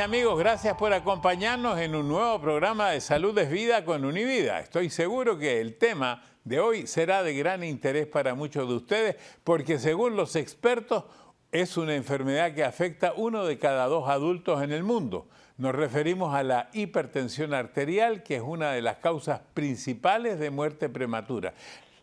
amigos, gracias por acompañarnos en un nuevo programa de Salud es Vida con Univida. Estoy seguro que el tema de hoy será de gran interés para muchos de ustedes porque según los expertos es una enfermedad que afecta a 1 de cada 2 adultos en el mundo. Nos referimos a la hipertensión arterial, que es una de las causas principales de muerte prematura.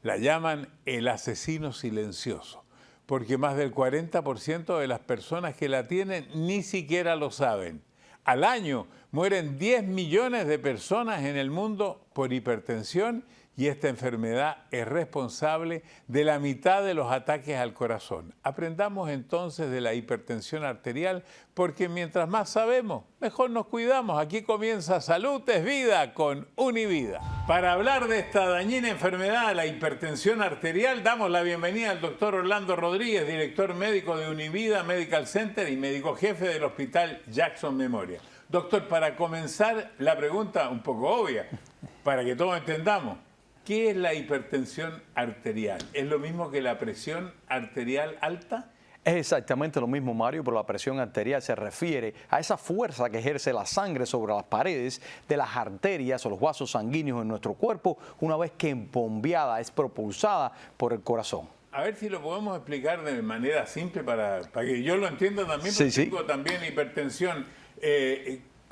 La llaman el asesino silencioso, porque más del 40% de las personas que la tienen ni siquiera lo saben. Al año mueren 10 millones de personas en el mundo por hipertensión y esta enfermedad es responsable de la mitad de los ataques al corazón. Aprendamos entonces de la hipertensión arterial porque mientras más sabemos, mejor nos cuidamos. Aquí comienza Salud es Vida con Univida. Para hablar de esta dañina enfermedad, la hipertensión arterial, damos la bienvenida al doctor Orlando Rodríguez, director médico de Univida Medical Center y médico jefe del Hospital Jackson Memorial. Doctor, para comenzar, la pregunta un poco obvia, para que todos entendamos. ¿Qué es la hipertensión arterial? ¿Es lo mismo que la presión arterial alta? Es exactamente lo mismo, Mario, pero la presión arterial se refiere a esa fuerza que ejerce la sangre sobre las paredes de las arterias o los vasos sanguíneos en nuestro cuerpo una vez que embombeada es propulsada por el corazón. A ver si lo podemos explicar de manera simple para que yo lo entienda también, porque tengo también hipertensión.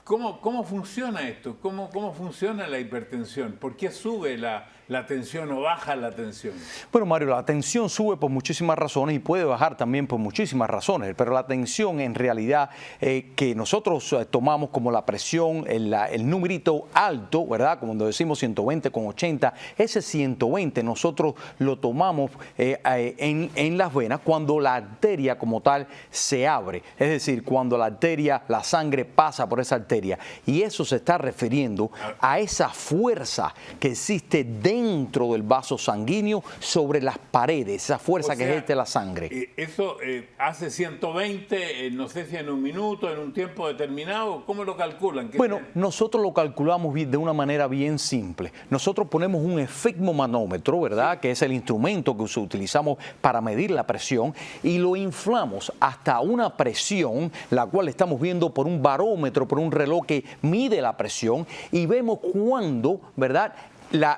¿Cómo funciona esto? ¿Cómo funciona la hipertensión? ¿Por qué sube la tensión o baja la tensión? Bueno, Mario, la tensión sube por muchísimas razones y puede bajar también por muchísimas razones, pero la tensión en realidad que nosotros tomamos como la presión, el numerito alto, ¿verdad? Como decimos 120/80, ese 120 nosotros lo tomamos en las venas cuando la arteria como tal se abre, es decir, cuando la sangre pasa por esa arteria. Y eso se está refiriendo a esa fuerza que existe dentro del vaso sanguíneo sobre las paredes, esa fuerza que ejerce la sangre. ¿Eso hace 120, no sé si en un minuto, en un tiempo determinado? ¿Cómo lo calculan? Bueno, nosotros lo calculamos de una manera bien simple. Nosotros ponemos un esfigmomanómetro, ¿verdad? Sí. Que es el instrumento que utilizamos para medir la presión y lo inflamos hasta una presión, la cual estamos viendo por un barómetro, por un reloj que mide la presión y vemos cuándo, ¿verdad?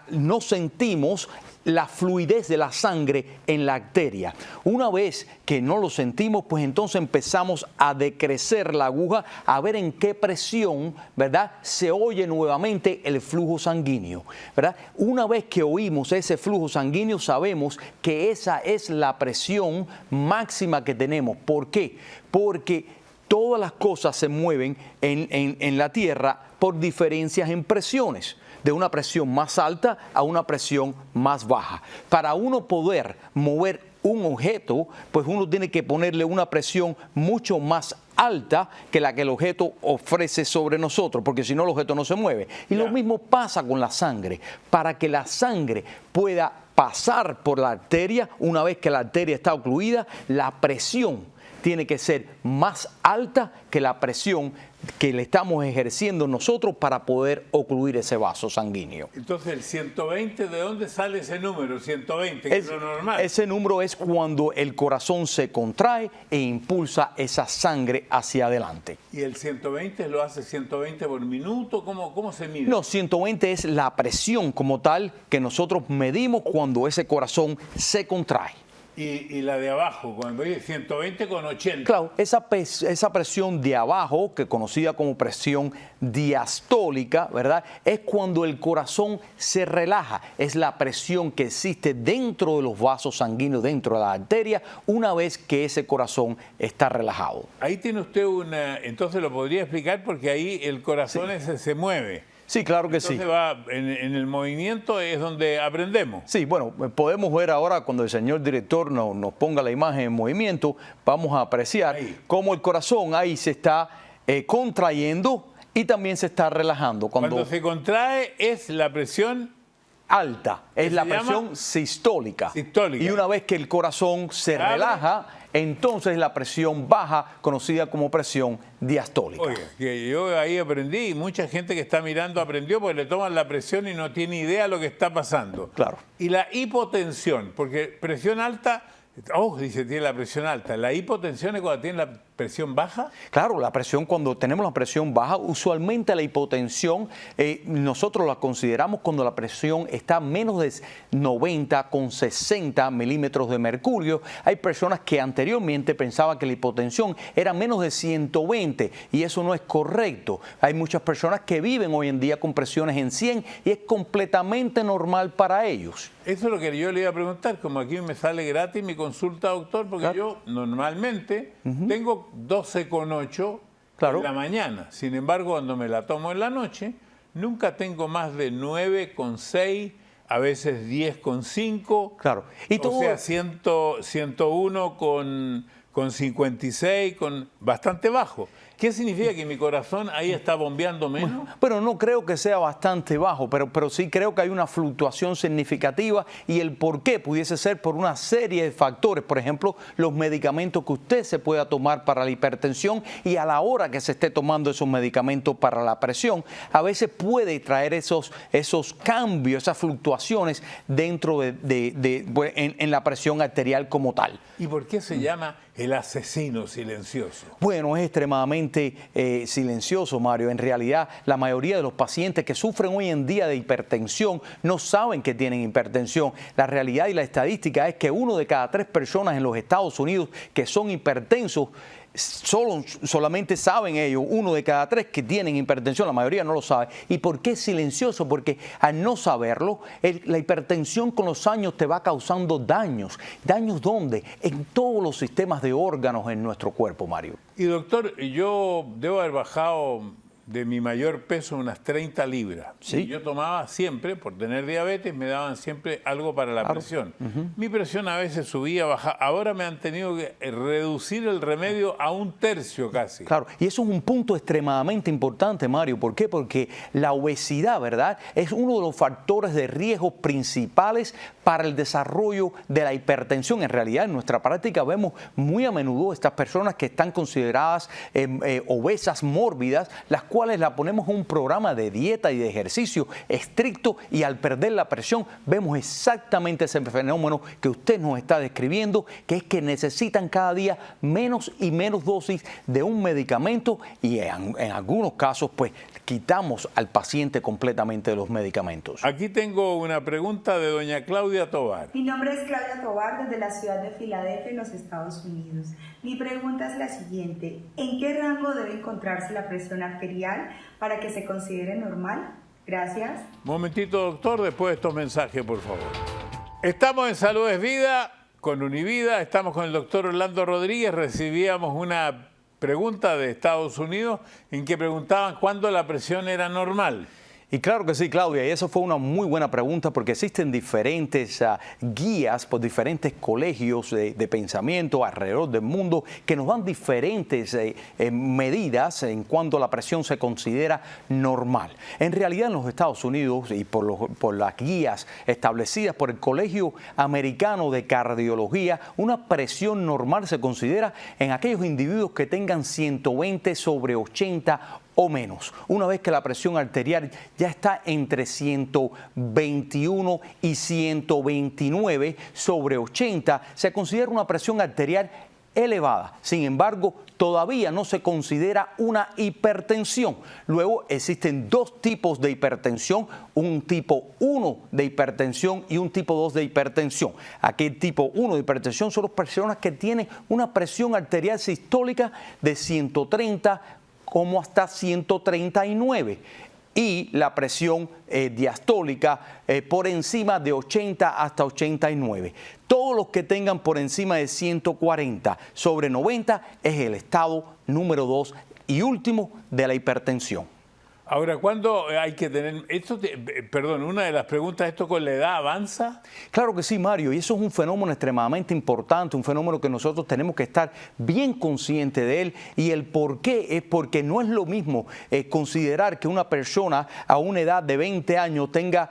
No sentimos la fluidez de la sangre en la arteria. Una vez que no lo sentimos, pues entonces empezamos a decrecer la aguja, a ver en qué presión, ¿verdad?, se oye nuevamente el flujo sanguíneo, ¿verdad? Una vez que oímos ese flujo sanguíneo, sabemos que esa es la presión máxima que tenemos. ¿Por qué? Porque todas las cosas se mueven en la Tierra por diferencias en presiones, de una presión más alta a una presión más baja. Para uno poder mover un objeto, pues uno tiene que ponerle una presión mucho más alta que la que el objeto ofrece sobre nosotros, porque si no el objeto no se mueve. Y lo mismo pasa con la sangre. Para que la sangre pueda pasar por la arteria, una vez que la arteria está ocluida, la presión tiene que ser más alta que la presión que le estamos ejerciendo nosotros para poder ocluir ese vaso sanguíneo. Entonces, el 120, ¿de dónde sale ese número? 120, que es lo normal. Ese número es cuando el corazón se contrae e impulsa esa sangre hacia adelante. ¿Y el 120 lo hace 120 por minuto? ¿Cómo se mide? No, 120 es la presión como tal que nosotros medimos cuando ese corazón se contrae. Y la de abajo, cuando dice 120/80. Claro, esa presión de abajo, que conocida como presión diastólica, ¿verdad? Es cuando el corazón se relaja. Es la presión que existe dentro de los vasos sanguíneos, dentro de la arteria, una vez que ese corazón está relajado. Ahí tiene usted entonces lo podría explicar porque ahí el corazón se mueve. Sí, claro que sí. Entonces va en el movimiento es donde aprendemos. Sí, bueno, podemos ver ahora cuando el señor director nos ponga la imagen en movimiento, vamos a apreciar cómo el corazón ahí se está contrayendo y también se está relajando. Cuando se contrae es la presión alta, es la presión sistólica. Y una vez que el corazón se relaja, entonces la presión baja, conocida como presión diastólica. Oiga, que yo ahí aprendí y mucha gente que está mirando aprendió porque le toman la presión y no tiene idea de lo que está pasando. Claro. Y la hipotensión, porque presión alta, dice, tiene la presión alta. La hipotensión es cuando tiene la presión baja? Claro, la presión, cuando tenemos la presión baja, usualmente la hipotensión, nosotros la consideramos cuando la presión está menos de 90 con 60 milímetros de mercurio. Hay personas que anteriormente pensaban que la hipotensión era menos de 120 y eso no es correcto. Hay muchas personas que viven hoy en día con presiones en 100 y es completamente normal para ellos. Eso es lo que yo le iba a preguntar, como aquí me sale gratis mi consulta, doctor, porque Claro. yo normalmente tengo 12,8 Claro. en la mañana. Sin embargo, cuando me la tomo en la noche, nunca tengo más de 9,6, a veces 10,5. Claro. Y O todo, sea, 101 con 56, con bastante bajo. ¿Qué significa que mi corazón ahí está bombeando menos? pero no creo que sea bastante bajo, pero sí creo que hay una fluctuación significativa y el por qué pudiese ser por una serie de factores. Por ejemplo, los medicamentos que usted se pueda tomar para la hipertensión y a la hora que se esté tomando esos medicamentos para la presión, a veces puede traer esos cambios, esas fluctuaciones dentro en la presión arterial como tal. ¿Y por qué se llama el asesino silencioso? Bueno, es extremadamente silencioso, Mario. En realidad, la mayoría de los pacientes que sufren hoy en día de hipertensión no saben que tienen hipertensión. La realidad y la estadística es que 1 de cada 3 personas en los Estados Unidos que son hipertensos, solamente saben ellos, 1 de cada 3 que tienen hipertensión, la mayoría no lo sabe. ¿Y por qué es silencioso? Porque al no saberlo, la hipertensión con los años te va causando daños. ¿Daños dónde? En todos los sistemas de órganos en nuestro cuerpo, Mario. Y doctor, yo debo haber bajado de mi mayor peso unas 30 libras. Sí. Y yo tomaba siempre, por tener diabetes, me daban siempre algo para la presión. Mi presión a veces subía, bajaba. Ahora me han tenido que reducir el remedio a 1/3 casi. Claro, y eso es un punto extremadamente importante, Mario. ¿Por qué? Porque la obesidad, ¿verdad?, es uno de los factores de riesgo principales para el desarrollo de la hipertensión. En realidad, en nuestra práctica vemos muy a menudo estas personas que están consideradas obesas mórbidas, las cuales la ponemos en un programa de dieta y de ejercicio estricto y al perder la presión vemos exactamente ese fenómeno que usted nos está describiendo, que es que necesitan cada día menos y menos dosis de un medicamento y en algunos casos pues quitamos al paciente completamente de los medicamentos. Aquí tengo una pregunta de doña Claudia Tovar. Mi nombre es Claudia Tovar, desde la ciudad de Filadelfia, en los Estados Unidos. Mi pregunta es la siguiente: ¿en qué rango debe encontrarse la presión arterial para que se considere normal? Gracias. Un momentito, doctor, después de estos mensajes, por favor. Estamos en Salud es Vida con Univida, estamos con el doctor Orlando Rodríguez. Recibíamos una pregunta de Estados Unidos en que preguntaban cuándo la presión era normal. Y claro que sí, Claudia, y eso fue una muy buena pregunta porque existen diferentes guías por diferentes colegios de pensamiento alrededor del mundo que nos dan diferentes medidas en cuanto la presión se considera normal. En realidad en los Estados Unidos y por las guías establecidas por el Colegio Americano de Cardiología, una presión normal se considera en aquellos individuos que tengan 120/80 o menos. Una vez que la presión arterial ya está entre 121 y 129/80, se considera una presión arterial elevada. Sin embargo, todavía no se considera una hipertensión. Luego existen 2 tipos de hipertensión, un tipo 1 de hipertensión y un tipo 2 de hipertensión. Aquel tipo 1 de hipertensión son las personas que tienen una presión arterial sistólica de 130 como hasta 139 y la presión diastólica por encima de 80 hasta 89. Todos los que tengan por encima de 140/90 es el estado número 2 y último de la hipertensión. Ahora, ¿cuándo hay que tener esto? Perdón, una de las preguntas, ¿esto con la edad avanza? Claro que sí, Mario, y eso es un fenómeno extremadamente importante, un fenómeno que nosotros tenemos que estar bien conscientes de él, y el por qué es porque no es lo mismo considerar que una persona a una edad de 20 años tenga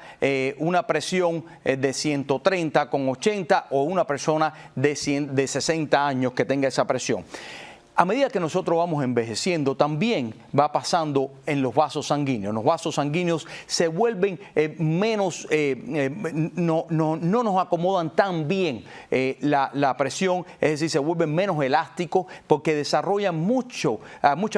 una presión de 130/80 o una persona de 60 años que tenga esa presión. A medida que nosotros vamos envejeciendo, también va pasando en los vasos sanguíneos. Los vasos sanguíneos se vuelven menos, no nos acomodan tan bien la presión, es decir, se vuelven menos elásticos porque desarrollan mucha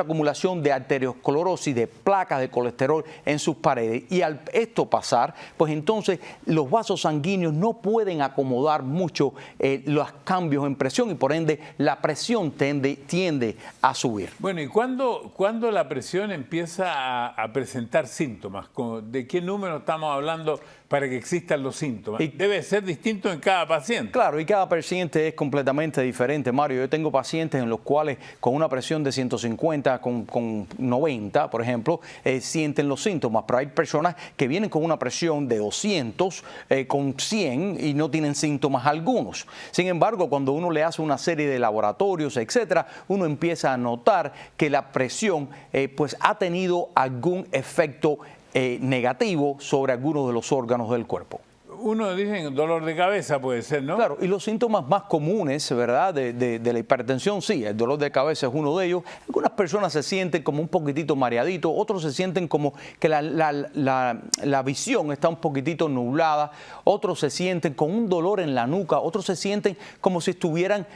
acumulación de arteriosclerosis, de placas de colesterol en sus paredes. Y al esto pasar, pues entonces los vasos sanguíneos no pueden acomodar mucho los cambios en presión y por ende la presión tiende a subir. Bueno, ¿y cuándo la presión empieza a presentar síntomas? ¿De qué número estamos hablando para que existan los síntomas? Debe ser distinto en cada paciente. Claro, y cada paciente es completamente diferente, Mario. Yo tengo pacientes en los cuales con una presión de 150, con 90, por ejemplo, sienten los síntomas, pero hay personas que vienen con una presión de 200, con 100 y no tienen síntomas algunos. Sin embargo, cuando uno le hace una serie de laboratorios, etcétera, uno empieza a notar que la presión pues ha tenido algún efecto negativo sobre algunos de los órganos del cuerpo. Uno dice dolor de cabeza puede ser, ¿no? Claro, y los síntomas más comunes, ¿verdad?, de la hipertensión, sí, el dolor de cabeza es uno de ellos. Algunas personas se sienten como un poquitito mareadito, otros se sienten como que la visión está un poquitito nublada, otros se sienten con un dolor en la nuca, otros se sienten como si estuvieran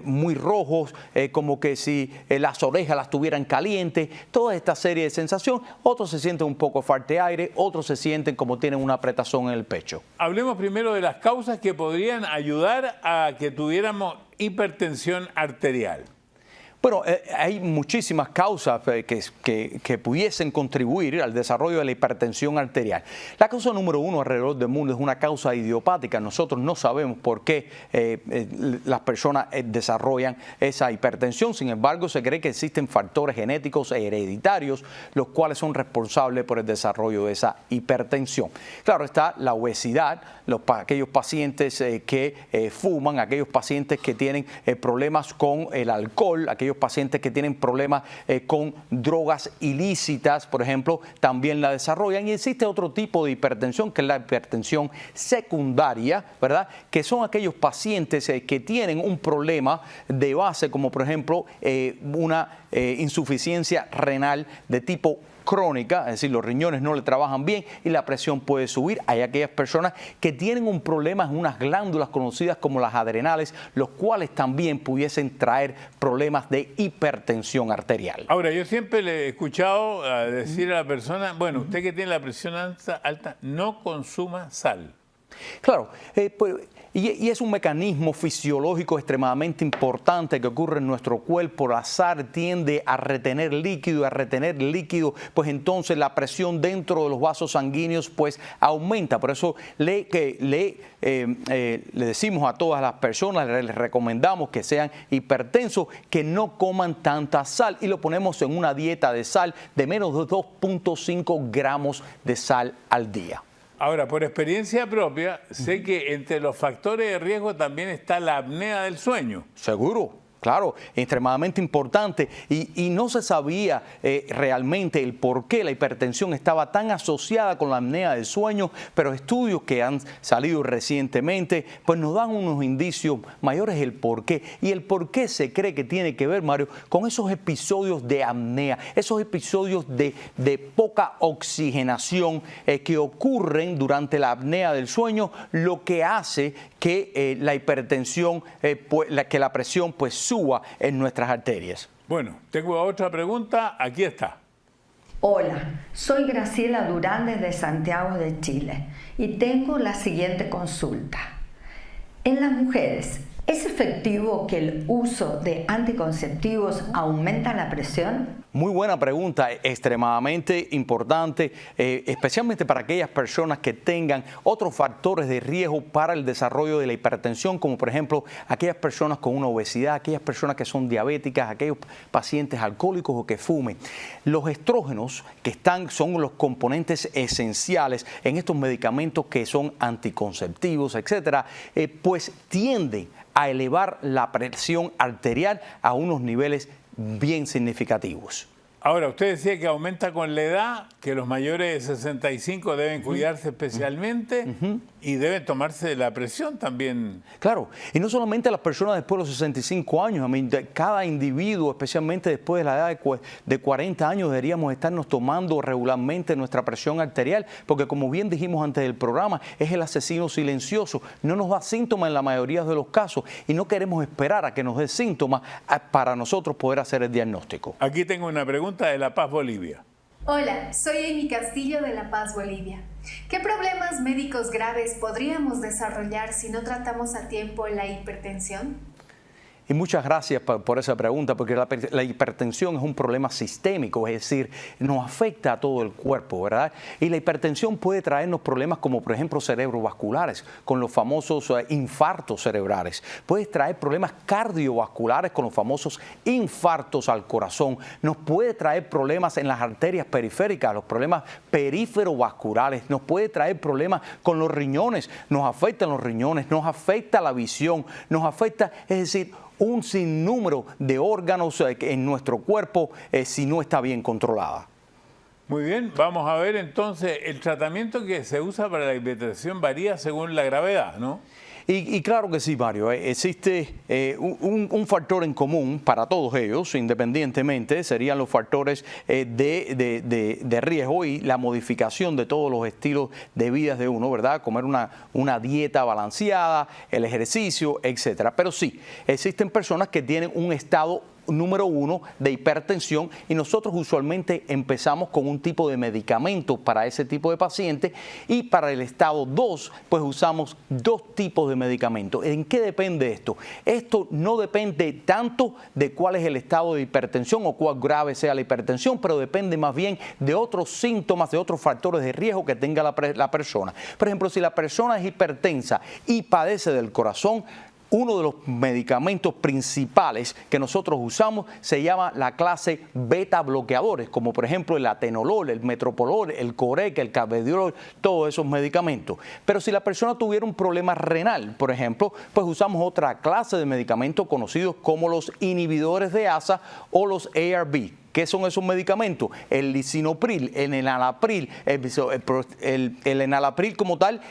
muy rojos, como que si las orejas las tuvieran calientes, toda esta serie de sensaciones. Otros se sienten un poco falta de aire, otros se sienten como tienen una apretazón en el pecho. Hablemos primero de las causas que podrían ayudar a que tuviéramos hipertensión arterial. Bueno, hay muchísimas causas que pudiesen contribuir al desarrollo de la hipertensión arterial. La causa número uno alrededor del mundo es una causa idiopática. Nosotros no sabemos por qué las personas desarrollan esa hipertensión. Sin embargo, se cree que existen factores genéticos e hereditarios los cuales son responsables por el desarrollo de esa hipertensión. Claro, está la obesidad, aquellos pacientes que fuman, aquellos pacientes que tienen problemas con el alcohol, aquellos pacientes que tienen problemas con drogas ilícitas, por ejemplo, también la desarrollan. Y existe otro tipo de hipertensión, que es la hipertensión secundaria, ¿verdad?, que son aquellos pacientes que tienen un problema de base, como por ejemplo una insuficiencia renal de tipo crónica, es decir, los riñones no le trabajan bien y la presión puede subir. Hay aquellas personas que tienen un problema en unas glándulas conocidas como las adrenales, los cuales también pudiesen traer problemas de hipertensión arterial. Ahora, yo siempre le he escuchado decir a la persona, bueno, usted que tiene la presión alta, no consuma sal. Claro, y es un mecanismo fisiológico extremadamente importante que ocurre en nuestro cuerpo. La sal tiende a retener líquido, pues entonces la presión dentro de los vasos sanguíneos pues aumenta. Por eso le decimos a todas las personas, les recomendamos que sean hipertensos, que no coman tanta sal y lo ponemos en una dieta de sal de menos de 2.5 gramos de sal al día. Ahora, por experiencia propia, sé que entre los factores de riesgo también está la apnea del sueño. Seguro. Claro, extremadamente importante y no se sabía realmente el por qué la hipertensión estaba tan asociada con la apnea del sueño, pero estudios que han salido recientemente pues nos dan unos indicios mayores del por qué. Y el por qué se cree que tiene que ver, Mario, con esos episodios de apnea, esos episodios de poca oxigenación que ocurren durante la apnea del sueño, lo que hace que la hipertensión, que la presión pues suba en nuestras arterias. Bueno, tengo otra pregunta, aquí está. Hola, soy Graciela Durán desde Santiago de Chile y tengo la siguiente consulta. En las mujeres, ¿es efectivo que el uso de anticonceptivos aumenta la presión? Muy buena pregunta, extremadamente importante, especialmente para aquellas personas que tengan otros factores de riesgo para el desarrollo de la hipertensión, como por ejemplo aquellas personas con una obesidad, aquellas personas que son diabéticas, aquellos pacientes alcohólicos o que fumen. Los estrógenos son los componentes esenciales en estos medicamentos que son anticonceptivos, etcétera, pues tienden a elevar la presión arterial a unos niveles bien significativos. Ahora, usted decía que aumenta con la edad, que los mayores de 65 deben cuidarse especialmente y deben tomarse la presión también. Claro, y no solamente las personas después de los 65 años, cada individuo, especialmente después de la edad de 40 años, deberíamos estarnos tomando regularmente nuestra presión arterial, porque como bien dijimos antes del programa, es el asesino silencioso, no nos da síntomas en la mayoría de los casos y no queremos esperar a que nos dé síntomas para nosotros poder hacer el diagnóstico. Aquí tengo una pregunta de La Paz, Bolivia. Hola, soy Amy Castillo de La Paz, Bolivia. ¿Qué problemas médicos graves podríamos desarrollar si no tratamos a tiempo la hipertensión? Y muchas gracias por esa pregunta, porque la hipertensión es un problema sistémico, es decir, nos afecta a todo el cuerpo, ¿verdad? Y la hipertensión puede traernos problemas como, por ejemplo, cerebrovasculares, con los famosos infartos cerebrales. Puede traer problemas cardiovasculares con los famosos infartos al corazón. Nos puede traer problemas en las arterias periféricas, los problemas periferovasculares. Nos puede traer problemas con los riñones. Nos afectan los riñones, nos afecta la visión, nos afecta, es decir, un sinnúmero de órganos en nuestro cuerpo si no está bien controlada. Muy bien, vamos a ver entonces, el tratamiento que se usa para la hipertensión varía según la gravedad, ¿no? Y claro que sí, Mario, existe un factor en común para todos ellos, independientemente, serían los factores de riesgo y la modificación de todos los estilos de vida de uno, ¿verdad? Comer una dieta balanceada, el ejercicio, etcétera. Pero sí, existen personas que tienen un estado número 1 de hipertensión y nosotros usualmente empezamos con un tipo de medicamento para ese tipo de paciente y para el estado 2 pues usamos 2 tipos de medicamentos. ¿En qué depende esto? Esto no depende tanto de cuál es el estado de hipertensión o cuál grave sea la hipertensión, pero depende más bien de otros síntomas, de otros factores de riesgo que tenga la persona. Por ejemplo, si la persona es hipertensa y padece del corazón, uno de los medicamentos principales que nosotros usamos se llama la clase beta bloqueadores, como por ejemplo el atenolol, el metoprolol, el Corec, el carvedilol, todos esos medicamentos. Pero si la persona tuviera un problema renal, por ejemplo, pues usamos otra clase de medicamentos conocidos como los inhibidores de ASA o los ARB. ¿Qué son esos medicamentos? El lisinopril, el enalapril, el enalapril como tal.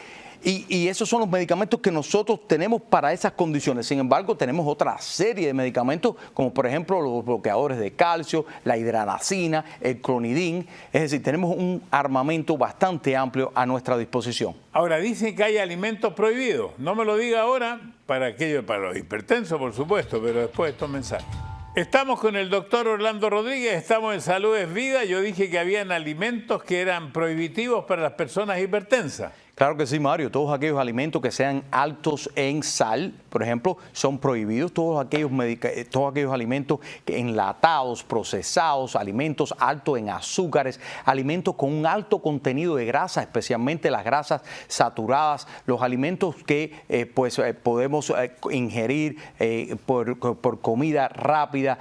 Y esos son los medicamentos que nosotros tenemos para esas condiciones. Sin embargo, tenemos otra serie de medicamentos, como por ejemplo los bloqueadores de calcio, la hidranacina, el clonidín. Es decir, tenemos un armamento bastante amplio a nuestra disposición. Ahora, dicen que hay alimentos prohibidos. No me lo diga ahora, para los hipertensos, por supuesto, pero después de estos mensajes. Estamos con el doctor Orlando Rodríguez, estamos en Salud es Vida. Yo dije que habían alimentos que eran prohibitos para las personas hipertensas. Claro que sí, Mario. Todos aquellos alimentos que sean altos en sal, por ejemplo, son prohibidos. Todos aquellos alimentos enlatados, procesados, alimentos altos en azúcares, alimentos con un alto contenido de grasa, especialmente las grasas saturadas, los alimentos que podemos ingerir por comida rápida.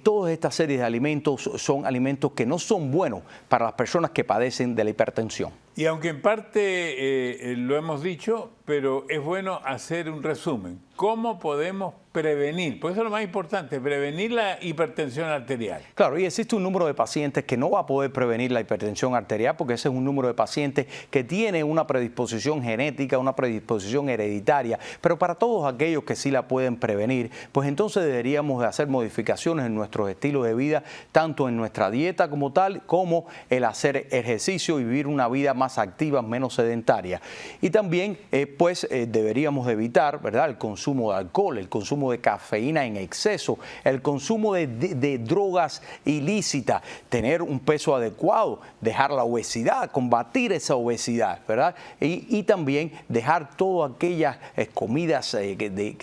Toda esta serie de alimentos son alimentos que no son buenos para las personas que padecen de la hipertensión. Y aunque en parte lo hemos dicho, pero es bueno hacer un resumen. ¿Cómo podemos prevenir? Por eso es lo más importante, prevenir la hipertensión arterial. Claro, y existe un número de pacientes que no va a poder prevenir la hipertensión arterial porque ese es un número de pacientes que tiene una predisposición genética, una predisposición hereditaria, pero para todos aquellos que sí la pueden prevenir, pues entonces deberíamos de hacer modificaciones en nuestro estilo de vida, tanto en nuestra dieta como tal, como el hacer ejercicio y vivir una vida más activa, menos sedentaria. Y también deberíamos de evitar, ¿verdad?, el consumo de alcohol, el consumo de cafeína en exceso, el consumo de drogas ilícitas, tener un peso adecuado, dejar la obesidad, combatir esa obesidad, ¿verdad? Y también dejar todas aquellas comidas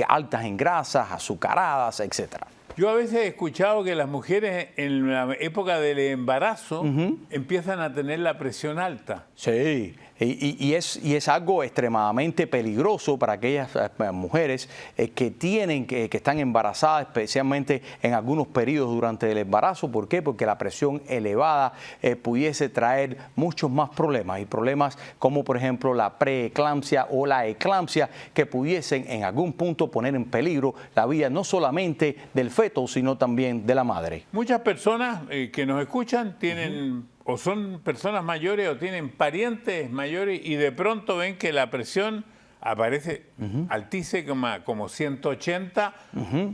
altas en grasas, azucaradas, etcétera. Yo a veces he escuchado que las mujeres en la época del embarazo empiezan a tener la presión alta. Sí, Y es algo extremadamente peligroso para aquellas mujeres que están embarazadas, especialmente en algunos periodos durante el embarazo. ¿Por qué? Porque la presión elevada pudiese traer muchos más problemas, y problemas como por ejemplo la preeclampsia o la eclampsia, que pudiesen en algún punto poner en peligro la vida no solamente del feto, sino también de la madre. Muchas personas que nos escuchan tienen o son personas mayores o tienen parientes mayores y de pronto ven que la presión aparece altísima, como 180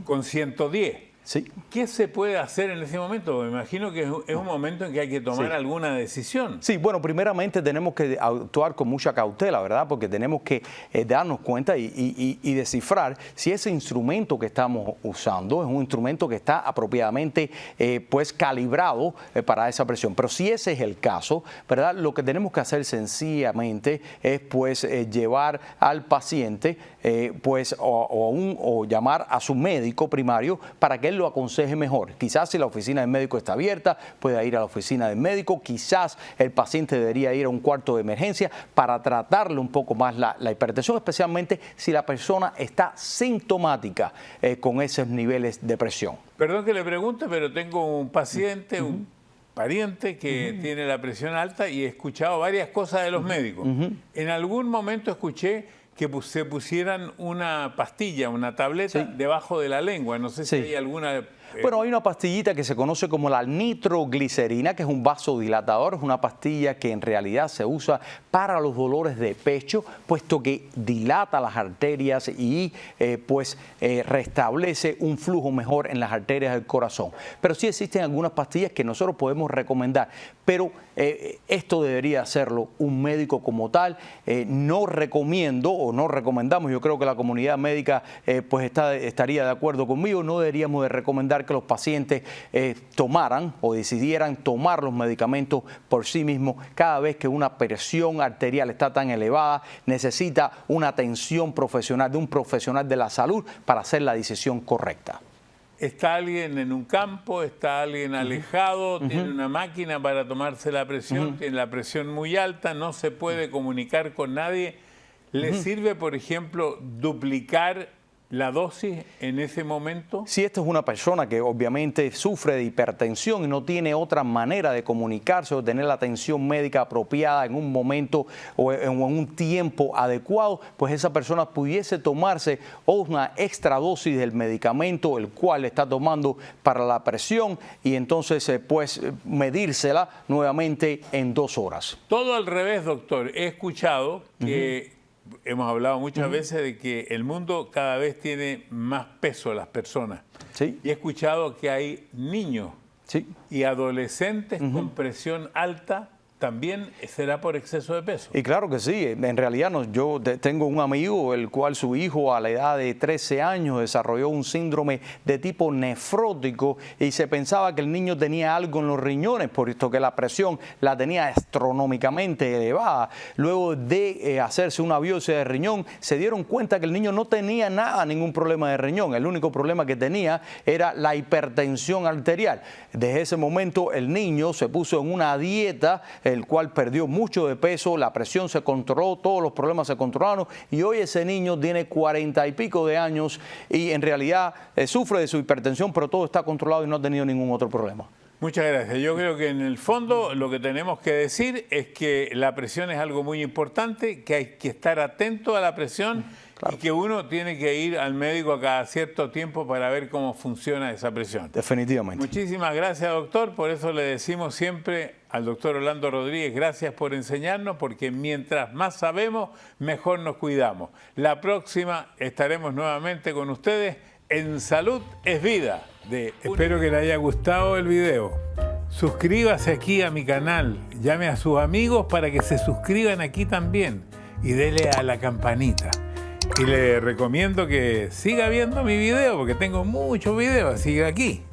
con 110. Sí. ¿Qué se puede hacer en ese momento? Me imagino que es un momento en que hay que tomar alguna decisión. Sí, bueno, primeramente tenemos que actuar con mucha cautela, ¿verdad? Porque tenemos que darnos cuenta y descifrar si ese instrumento que estamos usando es un instrumento que está apropiadamente pues calibrado para esa presión. Pero si ese es el caso, ¿verdad? Lo que tenemos que hacer sencillamente es pues llevar al paciente pues o llamar a su médico primario para que él lo aconseje mejor. Quizás si la oficina del médico está abierta, pueda ir a la oficina del médico. Quizás el paciente debería ir a un cuarto de emergencia para tratarle un poco más la hipertensión, especialmente si la persona está sintomática con esos niveles de presión. Perdón que le pregunte, pero tengo un paciente, un pariente que tiene la presión alta y he escuchado varias cosas de los médicos. En algún momento escuché que se pusieran una pastilla, una tableta debajo de la lengua. No sé si hay alguna... Bueno, hay una pastillita que se conoce como la nitroglicerina, que es un vasodilatador, es una pastilla que en realidad se usa para los dolores de pecho, puesto que dilata las arterias y restablece un flujo mejor en las arterias del corazón. Pero sí existen algunas pastillas que nosotros podemos recomendar, pero esto debería hacerlo un médico como tal. No recomiendo o no recomendamos, yo creo que la comunidad médica estaría de acuerdo conmigo, no deberíamos de recomendar que los pacientes tomaran o decidieran tomar los medicamentos por sí mismos cada vez que una presión arterial está tan elevada, necesita una atención profesional de un profesional de la salud para hacer la decisión correcta. ¿Está alguien en un campo? ¿Está alguien alejado? ¿Tiene una máquina para tomarse la presión? ¿Tiene la presión muy alta? ¿No se puede comunicar con nadie? ¿Le sirve, por ejemplo, duplicar la dosis en ese momento? Si esta es una persona que obviamente sufre de hipertensión y no tiene otra manera de comunicarse o tener la atención médica apropiada en un momento o en un tiempo adecuado, pues esa persona pudiese tomarse una extra dosis del medicamento el cual está tomando para la presión y entonces pues medírsela nuevamente en 2 horas. Todo al revés, doctor. He escuchado que hemos hablado muchas veces de que el mundo cada vez tiene más peso las personas. Sí. Y he escuchado que hay niños y adolescentes con presión alta. ¿También será por exceso de peso? Y claro que sí. En realidad yo tengo un amigo el cual su hijo a la edad de 13 años desarrolló un síndrome de tipo nefrótico y se pensaba que el niño tenía algo en los riñones, por esto que la presión la tenía astronómicamente elevada. Luego de hacerse una biopsia de riñón, se dieron cuenta que el niño no tenía ningún problema de riñón. El único problema que tenía era la hipertensión arterial. Desde ese momento el niño se puso en una dieta el cual perdió mucho de peso, la presión se controló, todos los problemas se controlaron y hoy ese niño tiene 40 y pico de años y en realidad sufre de su hipertensión, pero todo está controlado y no ha tenido ningún otro problema. Muchas gracias. Yo creo que en el fondo lo que tenemos que decir es que la presión es algo muy importante, que hay que estar atento a la presión. Claro. Y que uno tiene que ir al médico a cada cierto tiempo para ver cómo funciona esa presión. Definitivamente. Muchísimas gracias, doctor. Por eso le decimos siempre al doctor Orlando Rodríguez, gracias por enseñarnos, porque mientras más sabemos, mejor nos cuidamos. La próxima estaremos nuevamente con ustedes en Salud es Vida. Espero que le haya gustado el video. Suscríbase aquí a mi canal. Llame a sus amigos para que se suscriban aquí también. Y dele a la campanita. Y le recomiendo que siga viendo mi video porque tengo muchos videos, siga aquí.